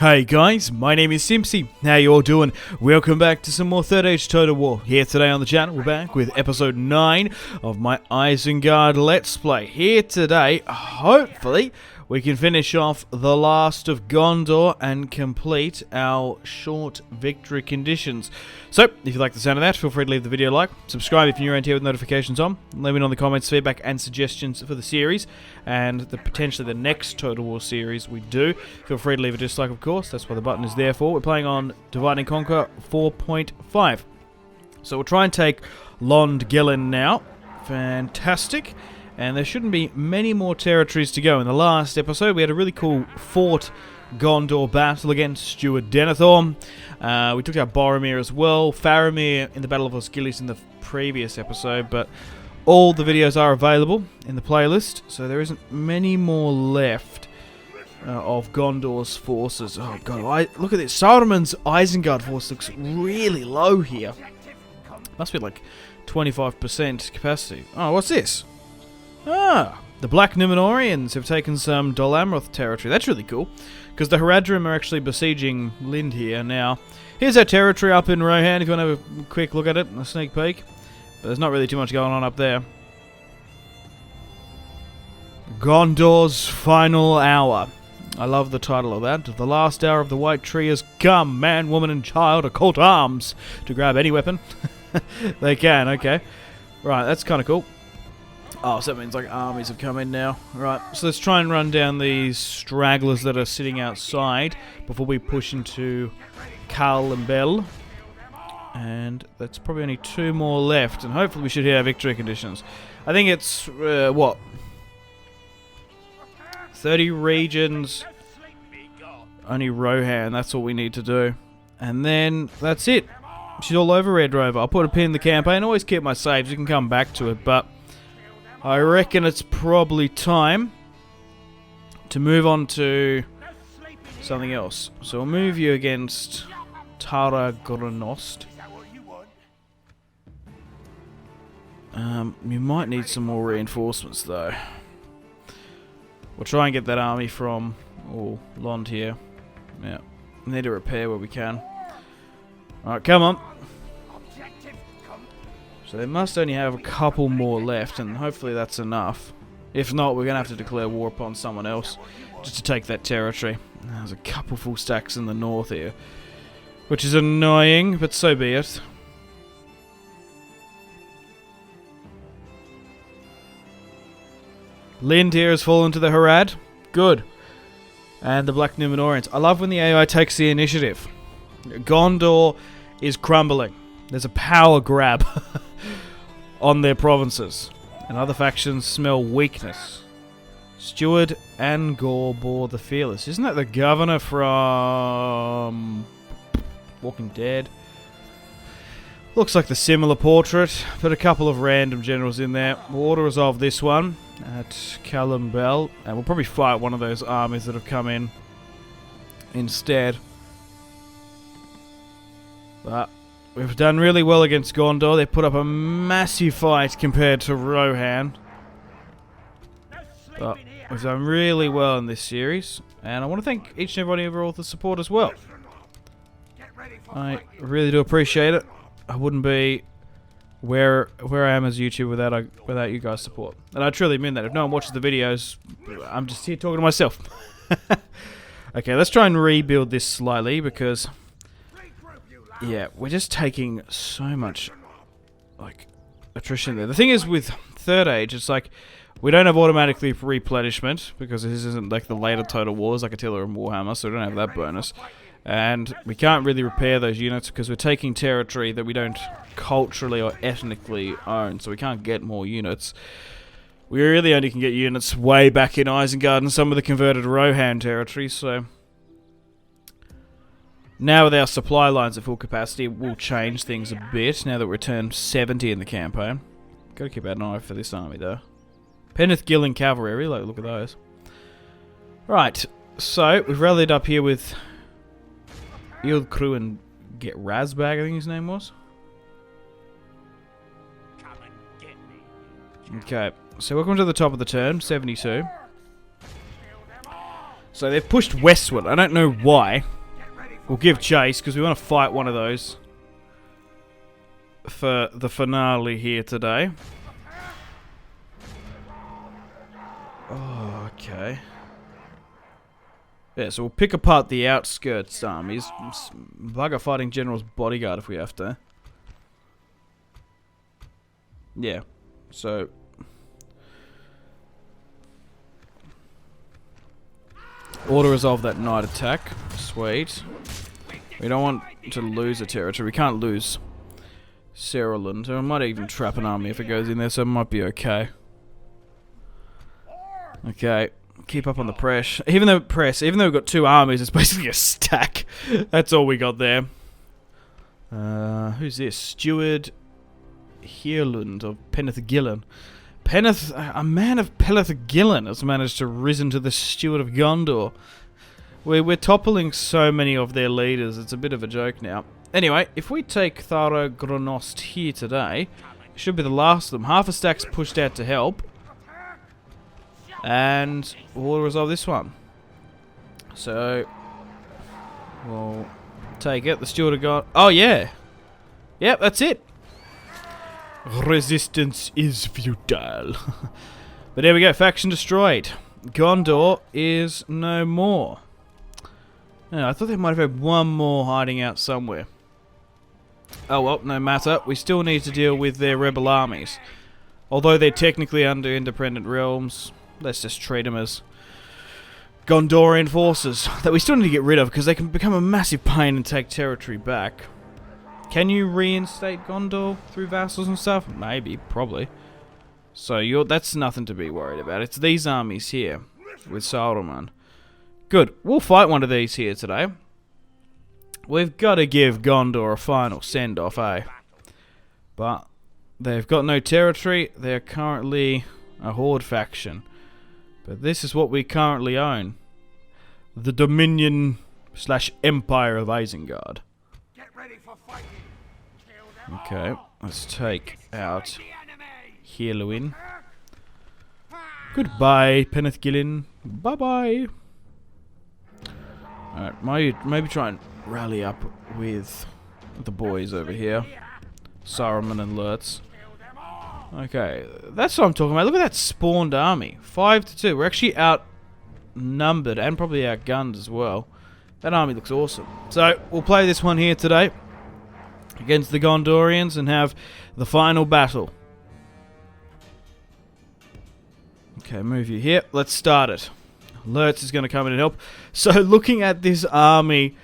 Hey guys, my name is Simpzy. How you all doing? Welcome back to some more Third Age Total War. Here today on the channel, we're back with episode 9 of my Isengard Let's Play. Here today, hopefully, we can finish off the last of Gondor and complete our short victory conditions. So, if you like the sound of that, feel free to leave the video a like, subscribe if you're new around here with notifications on, let me know in the comments feedback and suggestions for the series, and potentially the next Total War series we do. Feel free to leave a dislike, of course, that's what the button is there for. We're playing on Divide and Conquer 4.5. So we'll try and take Londgillen now. Fantastic. And there shouldn't be many more territories to go. In the last episode, we had a really cool Fort Gondor battle against Steward Denethor. We took out Boromir as well. Faramir in the Battle of Osgiliath in the previous episode. But all the videos are available in the playlist. So there isn't many more left of Gondor's forces. Oh god, look at this. Saruman's Isengard force looks really low here. Must be like 25% capacity. Oh, what's this? Ah, the Black Númenóreans have taken some Dol Amroth territory. That's really cool, because the Haradrim are actually besieging Lind here now. Here's our territory up in Rohan, if you want to have a quick look at it, a sneak peek. But there's not really too much going on up there. Gondor's Final Hour. I love the title of that. The last hour of the White Tree has come. Man, woman, and child are called to arms to grab any weapon. They can, okay. Right, that's kind of cool. Oh, so that means like armies have come in now. Right, so let's try and run down these stragglers that are sitting outside before we push into Carl and Bell. And that's probably only 2 more left, and hopefully we should hit our victory conditions. I think it's, what? 30 regions. Only Rohan, that's all we need to do. And then, that's it. She's all over Red Rover. I'll put a pin in the campaign. Always keep my saves, you can come back to it, but I reckon it's probably time to move on to something else. So we'll move you against Taragorenost. You might need some more reinforcements though. We'll try and get that army from Lond here. Yeah, need to repair where we can. Alright, come on. So they must only have a couple more left, and hopefully that's enough. If not, we're going to have to declare war upon someone else just to take that territory. There's a couple full stacks in the north here, which is annoying, but so be it. Lind here has fallen to the Harad. Good. And the Black Númenóreans. I love when the AI takes the initiative. Gondor is crumbling. There's a power grab on their provinces, and other factions smell weakness. Steward Angor the Fearless. Isn't that the governor from Walking Dead? Looks like the similar portrait, but a couple of random generals in there. We'll auto-resolve this one at Callum Bell, and we'll probably fight one of those armies that have come in instead. But we've done really well against Gondor. They put up a massive fight compared to Rohan. But we've done really well in this series, and I want to thank each and everybody for all the support as well. I really do appreciate it. I wouldn't be where I am as a YouTuber without you guys' support. And I truly mean that. If no one watches the videos, I'm just here talking to myself. Okay, let's try and rebuild this slightly, because yeah, we're just taking so much like attrition there. The thing is with Third Age, it's like we don't have automatically replenishment, because this isn't like the later Total Wars like Attila and Warhammer, so we don't have that bonus. And we can't really repair those units because we're taking territory that we don't culturally or ethnically own, so we can't get more units. We really only can get units way back in Isengard and some of the converted Rohan territories, so now with our supply lines at full capacity, we'll change things a bit now that we're turned 70 in the campaign. Gotta keep an eye for this army though. Penrith Gilling Cavalry, I really like the look of those. Right, so we've rallied up here with Yield Crew and Get Razbag, I think his name was. Okay, so welcome to the top of the turn, 72. So they've pushed westward. I don't know why. We'll give chase because we want to fight one of those for the finale here today. Oh, okay. Yeah, so we'll pick apart the outskirts armies. Bugger fighting General's bodyguard if we have to. Yeah, so... auto-resolve that night attack. Sweet. We don't want to lose a territory. We can't lose Saruman. So I might even trap an army if it goes in there, so it might be okay. Okay. Keep up on the press. Even though we've got 2 armies, it's basically a stack. That's all we got there. Who's this? Steward Hearland of Penethgillen. A man of Penethgillen has managed to risen to the Steward of Gondor. We're toppling so many of their leaders, it's a bit of a joke now. Anyway, if we take Tharo here today, it should be the last of them. Half a stack's pushed out to help. And we'll resolve this one. So, we'll take it. The Steward of God. Oh, yeah. Yep, that's it. Resistance is futile. But there we go. Faction destroyed. Gondor is no more. Oh, I thought they might have had one more hiding out somewhere. Oh well, no matter. We still need to deal with their rebel armies. Although they're technically under independent realms, let's just treat them as Gondorian forces that we still need to get rid of because they can become a massive pain and take territory back. Can you reinstate Gondor through vassals and stuff? Maybe, probably. So that's nothing to be worried about. It's these armies here with Saruman. Good. We'll fight one of these here today. We've got to give Gondor a final send-off, eh? But they've got no territory. They're currently a horde faction. But this is what we currently own. The Dominion/Empire of Isengard. Okay, let's take out Hearluin. Goodbye, Penethgillen. Bye-bye. Alright, maybe try and rally up with the boys over here. Saruman and Lurtz. Okay, that's what I'm talking about. Look at that spawned army. 5-2. We're actually outnumbered and probably outgunned as well. That army looks awesome. So, we'll play this one here today against the Gondorians and have the final battle. Okay, move you here. Let's start it. Lurtz is going to come in and help. So, looking at this army,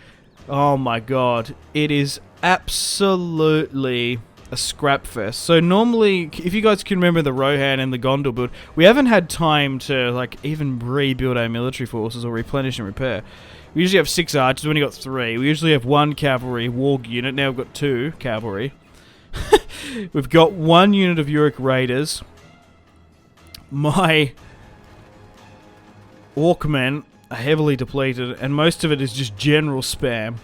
oh my god, it is absolutely a scrap fest. So normally, if you guys can remember the Rohan and the Gondor build, we haven't had time to like even rebuild our military forces or replenish and repair. We usually have 6 archers, we only got 3. We usually have 1 cavalry warg unit, now we've got 2 cavalry. We've got 1 unit of Uruk Raiders. My Orcmen are heavily depleted, and most of it is just general spam.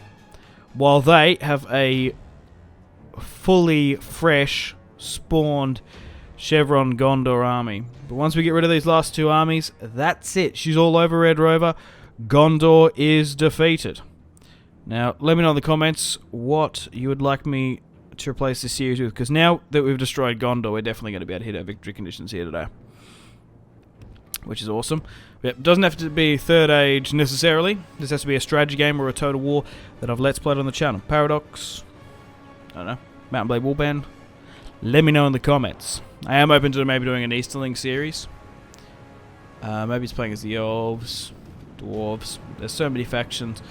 While they have a fully fresh, spawned Chevron Gondor army. But once we get rid of these last 2 armies, that's it. She's all over Red Rover. Gondor is defeated. Now, let me know in the comments what you would like me to replace this series with, because now that we've destroyed Gondor, we're definitely going to be able to hit our victory conditions here today. Which is awesome. It doesn't have to be Third Age necessarily. This has to be a strategy game or a Total War that I've Let's Played on the channel. Paradox, I don't know, Mountain Blade Warband. Let me know in the comments. I am open to maybe doing an Easterling series. Maybe it's playing as the Elves, Dwarves. There's so many factions.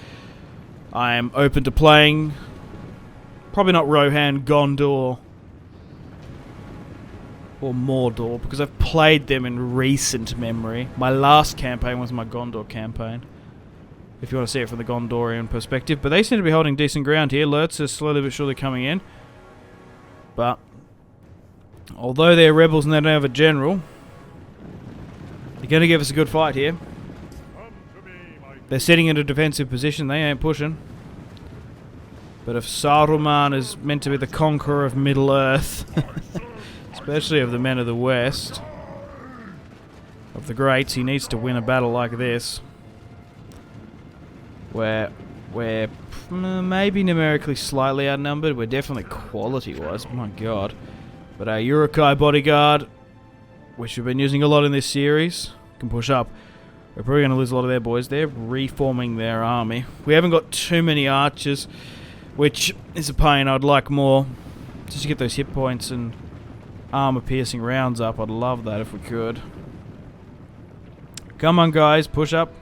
I am open to playing. Probably not Rohan, Gondor, or Mordor, because I've played them in recent memory. My last campaign was my Gondor campaign, if you want to see it from the Gondorian perspective. But they seem to be holding decent ground here. Lurtz is slowly but surely coming in. But although they're rebels and they don't have a general, they're going to give us a good fight here. They're sitting in a defensive position. They ain't pushing. But if Saruman is meant to be the conqueror of Middle-earth, especially of the men of the West, of the greats, he needs to win a battle like this. We're maybe numerically slightly outnumbered. We're definitely quality-wise. My God. But our Uruk-hai bodyguard, which we've been using a lot in this series, can push up. We're probably going to lose a lot of their boys. They're reforming their army. We haven't got too many archers, which is a pain. I'd like more. Just to get those hit points and armor-piercing rounds up. I'd love that if we could. Come on, guys. Push up.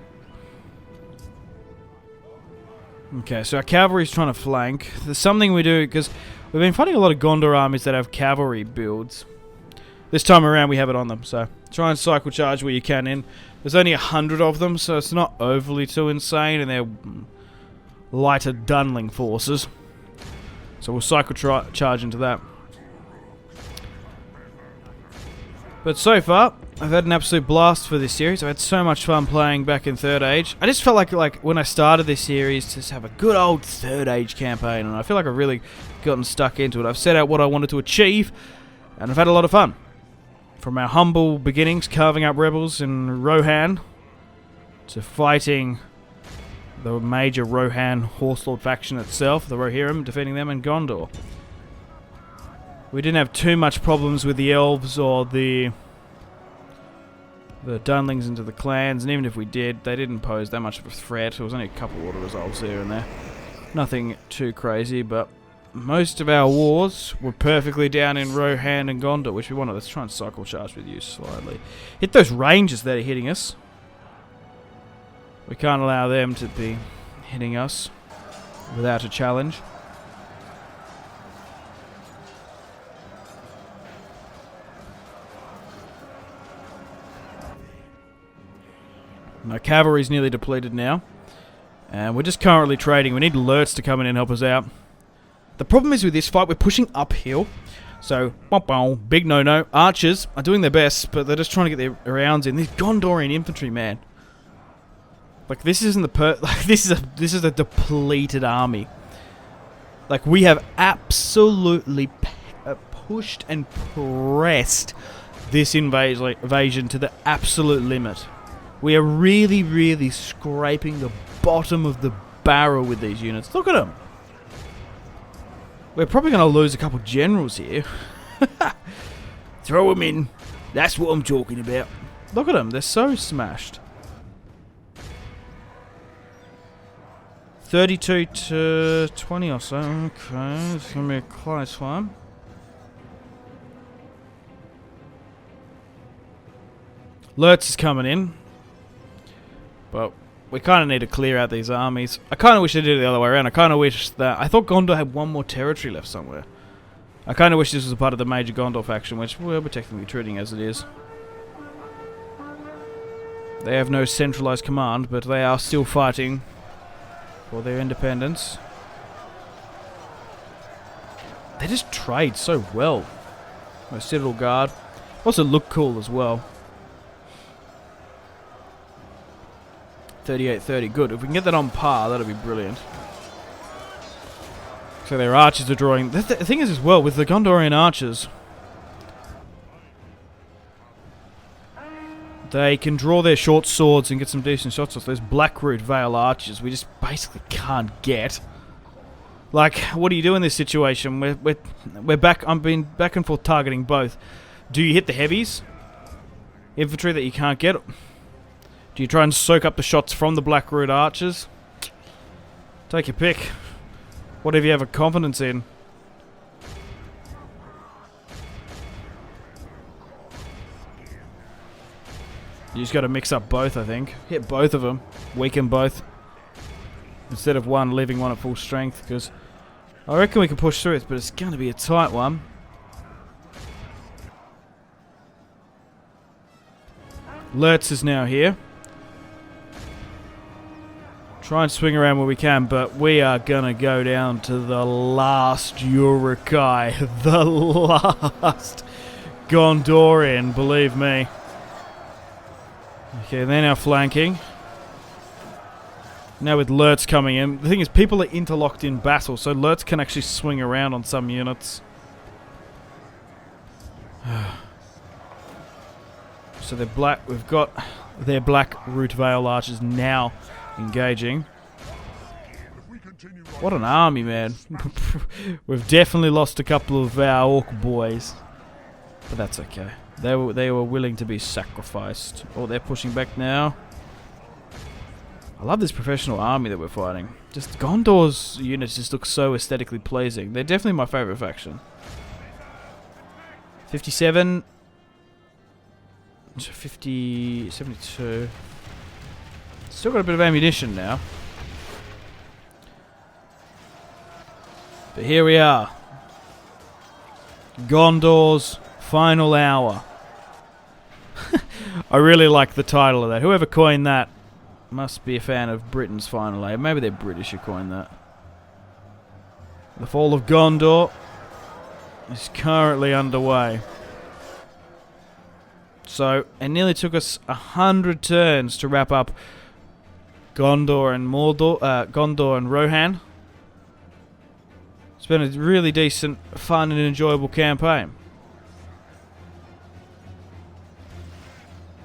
Okay, so our cavalry's trying to flank. There's something we do, because we've been fighting a lot of Gondor armies that have cavalry builds. This time around we have it on them, so try and cycle charge where you can in. There's only 100 of them, so it's not overly too insane, and they're lighter Dunling forces. So we'll cycle charge into that. But so far, I've had an absolute blast for this series. I've had so much fun playing back in Third Age. I just felt like when I started this series, to just have a good old Third Age campaign, and I feel like I've really gotten stuck into it. I've set out what I wanted to achieve, and I've had a lot of fun. From our humble beginnings, carving up rebels in Rohan, to fighting the major Rohan Horselord faction itself, the Rohirrim, defeating them in Gondor. We didn't have too much problems with the elves or the Dunlendings into the clans, and even if we did, they didn't pose that much of a threat. There was only a couple auto resolves here and there. Nothing too crazy, but most of our wars were perfectly down in Rohan and Gondor, which we wanted. Let's try and cycle charge with you slightly. Hit those rangers that are hitting us. We can't allow them to be hitting us without a challenge. My cavalry's nearly depleted now. And we're just currently trading. We need lurks to come in and help us out. The problem is with this fight, we're pushing uphill. So, big no-no. Archers are doing their best, but they're just trying to get their rounds in. These Gondorian infantry, man. Like, this isn't the this is a depleted army. Like, we have absolutely pushed and pressed this invasion to the absolute limit. We are really, really scraping the bottom of the barrel with these units. Look at them. We're probably going to lose a couple generals here. Throw them in. That's what I'm talking about. Look at them. They're so smashed. 32 to 20 or so. Okay. It's going to be a close one. Lurtz is coming in. But we kind of need to clear out these armies. I kind of wish they did it the other way around. I kind of wish that... I thought Gondor had one more territory left somewhere. I kind of wish this was a part of the major Gondor faction, which we're technically treating as it is. They have no centralized command, but they are still fighting for their independence. They just trade so well. My Citadel Guard. Also look cool as well. 38-30, good. If we can get that on par, that'll be brilliant. So their archers are drawing... The thing is as well, with the Gondorian archers, they can draw their short swords and get some decent shots off. Those Blackroot Vale archers we just basically can't get. Like, what do you do in this situation? We're back... I've been back and forth targeting both. Do you hit the heavies? Infantry that you can't get? Do you try and soak up the shots from the Blackroot archers? Take your pick. Whatever you have a confidence in. You just got to mix up both, I think. Hit both of them. Weaken both. Instead of one, leaving one at full strength. Because I reckon we can push through it, but it's going to be a tight one. Lurtz is now here. Try and swing around where we can, but we are going to go down to the last Uruk-hai. The last Gondorian, believe me. Okay, they're now flanking. Now with Lurtz coming in. The thing is, people are interlocked in battle, so Lurtz can actually swing around on some units. So we've got their Blackroot Vale archers now engaging. What an army, man. We've definitely lost a couple of our orc boys. But that's okay. They were willing to be sacrificed. Oh, they're pushing back now. I love this professional army that we're fighting. Just Gondor's units just look so aesthetically pleasing. They're definitely my favourite faction. 57. 50, 72. Still got a bit of ammunition now. But here we are. Gondor's final hour. I really like the title of that. Whoever coined that must be a fan of Britain's final hour. Maybe they're British who coined that. The fall of Gondor is currently underway. So, it nearly took us 100 turns to wrap up Gondor and Gondor and Rohan. It's been a really decent, fun and enjoyable campaign.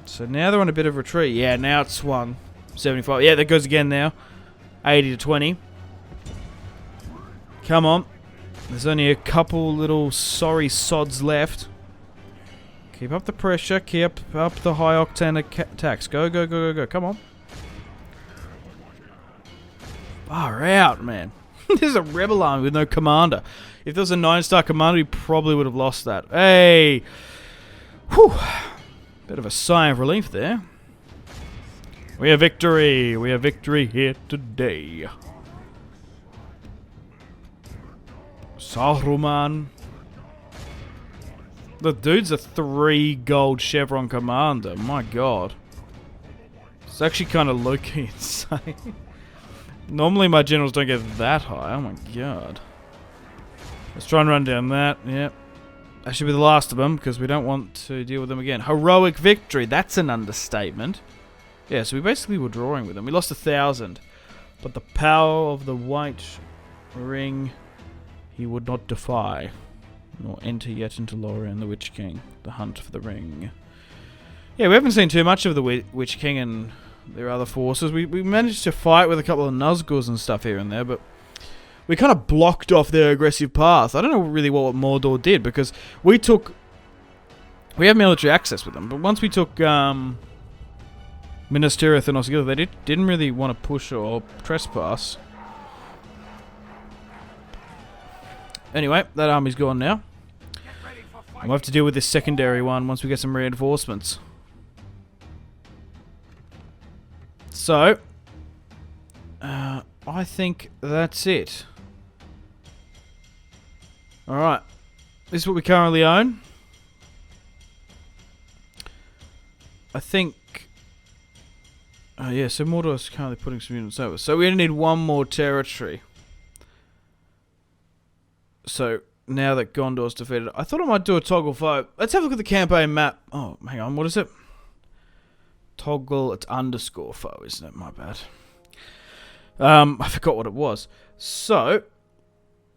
So now they're on a bit of retreat. Yeah, now it's swung. 75. Yeah, that goes again now. 80 to 20. Come on. There's only a couple little sorry sods left. Keep up the pressure. Keep up the high octane attacks. Go, go, go, go, go. Come on. Far out, man. There's a rebel army with no commander. If there was a 9-star commander, we probably would have lost that. Hey! Whew. Bit of a sigh of relief there. We have victory. We have victory here today. Saruman. The dude's a 3 gold chevron commander. My god. It's actually kind of low-key insane. Normally my generals don't get that high. Oh my god. Let's try and run down that. Yep. That should be the last of them, because we don't want to deal with them again. Heroic victory. That's an understatement. Yeah, so we basically were drawing with them. We lost 1,000. But the power of the white ring he would not defy. Nor enter yet into Lorien, the Witch King. The hunt for the ring. Yeah, we haven't seen too much of the Witch King and their other forces. We managed to fight with a couple of Nazguls and stuff here and there, but we kind of blocked off their aggressive path. I don't know really what Mordor did, because we have military access with them, but once we took Minas Tirith and Osgiliath, they didn't really want to push or trespass. Anyway, that army's gone now. We'll have to deal with this secondary one once we get some reinforcements. So, I think that's it. Alright. This is what we currently own. I think... yeah, so Mordor's currently putting some units over. So we only need one more territory. So, now that Gondor's defeated, I thought I might do a toggle foe. Let's have a look at the campaign map. Oh, hang on, what is it? Toggle, it's underscore foe, isn't it? My bad. I forgot what it was. So,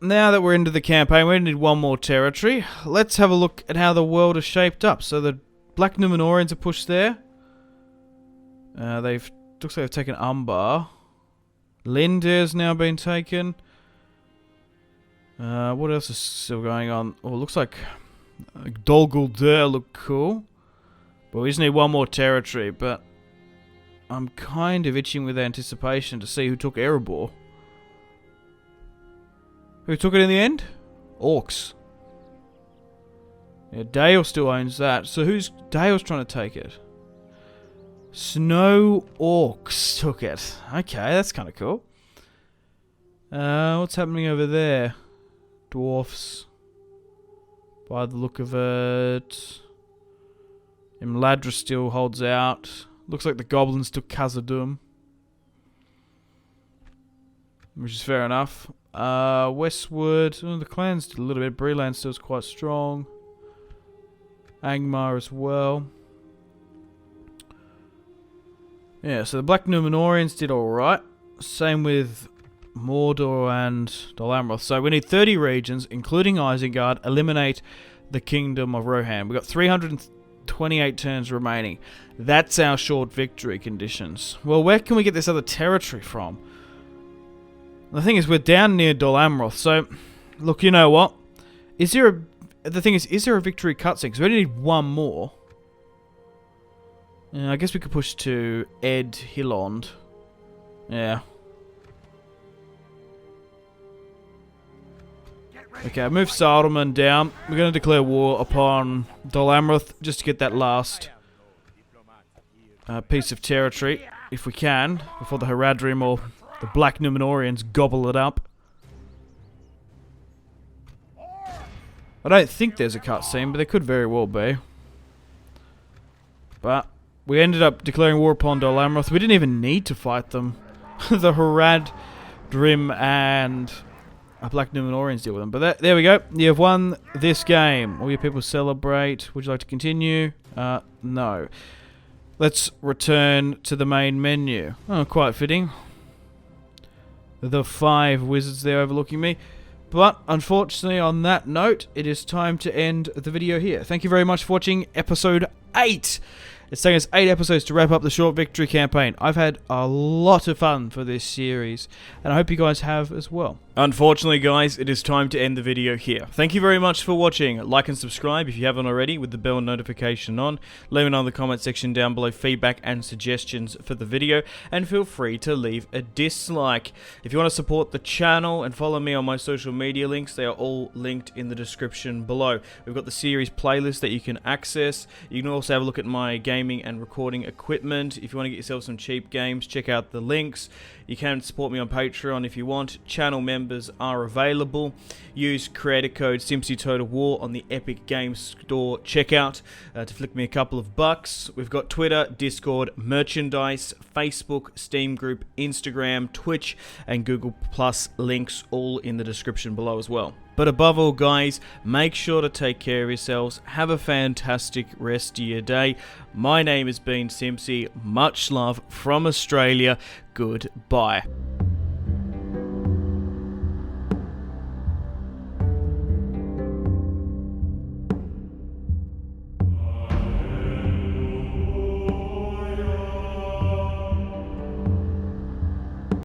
now that we're into the campaign, we need one more territory. Let's have a look at how the world is shaped up. So the Black Númenóreans are pushed there. Looks like they've taken Umbar. Linder's now been taken. What else is still going on? Oh, it looks like Dol Guldor look cool. But we just need one more territory, but I'm kind of itching with anticipation to see who took Eriador. Who took it in the end? Orcs. Yeah, Dale still owns that. So who's Dale's trying to take it? Snow Orcs took it. Okay, that's kind of cool. What's happening over there? Dwarfs. By the look of it. Imladra still holds out. Looks like the goblins took Carn Dum, which is fair enough. Westwood. The clans did a little bit. Breeland still is quite strong. Angmar as well. Yeah, so the Black Númenóreans did alright. Same with Mordor and Dol Amroth. So we need 30 regions, including Isengard. Eliminate the Kingdom of Rohan. We've got 328 turns remaining. That's our short victory conditions. Well, where can we get this other territory from? The thing is, we're down near Dol Amroth, so look, you know what? Is there a victory cutscene? Because we only need one more. I guess we could push to Ed Hillond. Yeah. Okay, I moved Saruman down. We're going to declare war upon Dol Amroth just to get that last piece of territory, if we can, before the Haradrim or the Black Númenóreans gobble it up. I don't think there's a cutscene, but there could very well be. But we ended up declaring war upon Dol Amroth. We didn't even need to fight them. The Haradrim and Black Númenóreans deal with them. But there we go. You have won this game. All your people celebrate. Would you like to continue? No. Let's return to the main menu. Oh, quite fitting. The 5 wizards there overlooking me. But, unfortunately, on that note, it is time to end the video here. Thank you very much for watching episode 8. It's taken us 8 episodes to wrap up the short victory campaign. I've had a lot of fun for this series, and I hope you guys have as well. Unfortunately, guys, it is time to end the video here. Thank you very much for watching. Like and subscribe if you haven't already with the bell notification on. Let me know in the comment section down below feedback and suggestions for the video, and feel free to leave a dislike. If you want to support the channel and follow me on my social media links, they are all linked in the description below. We've got the series playlist that you can access. You can also have a look at my gaming and recording equipment. If you want to get yourself some cheap games, check out the links. You can support me on Patreon if you want. Channel members are available. Use creator code SimpzyTotalWar on the Epic Games Store checkout to flick me a couple of bucks. We've got Twitter, Discord, merchandise, Facebook, Steam group, Instagram, Twitch, and Google Plus links all in the description below as well. But above all, guys, make sure to take care of yourselves. Have a fantastic rest of your day. My name has been Simpzy. Much love from Australia. Goodbye.